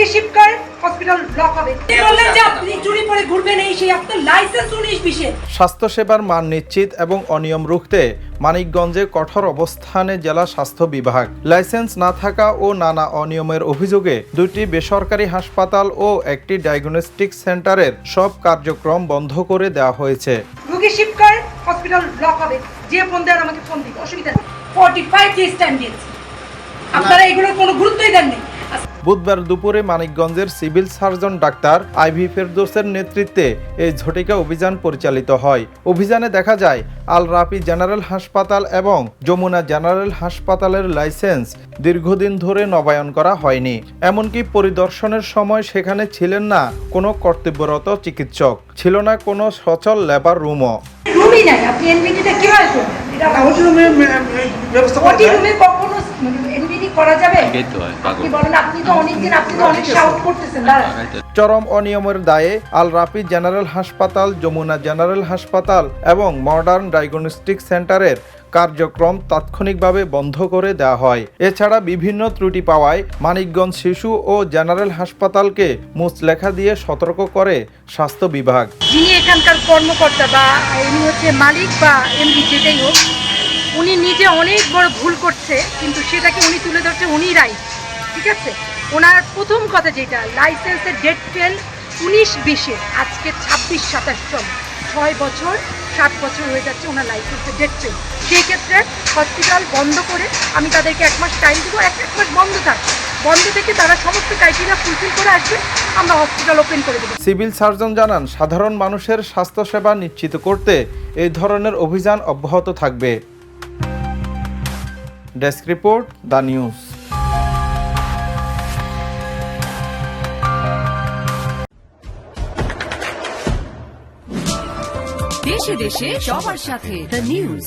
রোগী শিফট করে hospital block হবে। বললেন যে আপনি চুরি করে ঘুরবেন, এই সেই আপনার লাইসেন্স 19-20 এর। স্বাস্থ্যসেবার মান নিশ্চিত এবং অনিয়ম রুখতে মানিকগঞ্জে কঠোর অবস্থানে জেলা স্বাস্থ্য বিভাগ। লাইসেন্স না থাকা ও নানা অনিয়মের অভিযোগে 2টি বেসরকারি হাসপাতাল ও একটি ডায়াগনস্টিক সেন্টারের সব কার্যক্রম বন্ধ করে দেওয়া হয়েছে। রোগী শিফট করে হসপিটাল ব্লক হবে। যে ফোন দেন আমাকে ফোন দিন, অসুবিধা নেই। 45 ডেজ টাইম দিয়েছি, আপনারা এগুলোর কোনো গুরুত্বই দেননি। বুধবার দুপুরে মানিকগঞ্জের সিভিল সার্জন ডাক্তার আইভি ফেরদৌসের নেতৃত্বে এই ঝটিকা অভিযান পরিচালিত হয়। অভিযানে দেখা যায় আল রাফি জেনারেল হাসপাতাল এবং যমুনা জেনারেল হাসপাতালের লাইসেন্স দীর্ঘদিন ধরে নবায়ন করা হয়নি। এমনকি পরিদর্শনের সময় সেখানে ছিলেন না কোনো কর্তব্যরত চিকিৎসক, ছিল না কোনো সচল লেবার রুমও। রুমই নাই, আপনি এনবিডিতে কিভাবে করবেন? এটা ওটি রুমে ব্যবস্থা করা ওটি যায়? রুমে কখনো এনবিডি করা যাবে? আপনি বলেন, আপনি তো অনেক শাউট করতেছেন। চরম অনিয়মের দায়ে আল রাফি জেনারেল হাসপাতাল, যমুনা জেনারেল হাসপাতাল এবং মডার্ন ডায়াগনস্টিক সেন্টারের কার্যক্রম তাৎক্ষণিকভাবে বন্ধ করে দেওয়া হয়। এছাড়া বিভিন্ন ত্রুটি পাওয়ায় মানিকগঞ্জ শিশু ও জেনারেল হাসপাতালকে মুচলেখা দিয়ে সতর্ক করে স্বাস্থ্য বিভাগ। যিনি এখানকার কর্মকর্তা বা ইনি হচ্ছে মালিক বা এমডি যেটাই হোক, উনি নিজে অনেক বড় ভুল করছে, কিন্তু সেটাকে উনি তুলে ধরছে, উনি রাইট। ঠিক আছে, ওনার প্রথম কথা যেটা, লাইসেন্সের ডেট ফেল 19-20, আজকে 26-27 চল 6 বছর 7 বছর হয়ে যাচ্ছে ওনার লাইসেন্সের ডেট ফেল। সেই ক্ষেত্রে হসপিটাল বন্ধ করে আমি তাদেরকে 1 মাস টাইম দেবো, 1 মাস বন্ধ থাকবে। বন্ধ থেকে তারা সমস্ত ক্রাইটেরিয়া ফুলফিল করে আসবে, আমরা হসপিটাল ওপেন করে দেবো। সিভিল সার্জন জানান, সাধারণ মানুষের স্বাস্থ্যসেবা নিশ্চিত করতে এই ধরনের অভিযান অব্যাহত থাকবে। Desk report, the news. দেশে দেশে সবার সাথে দ্য নিউজ।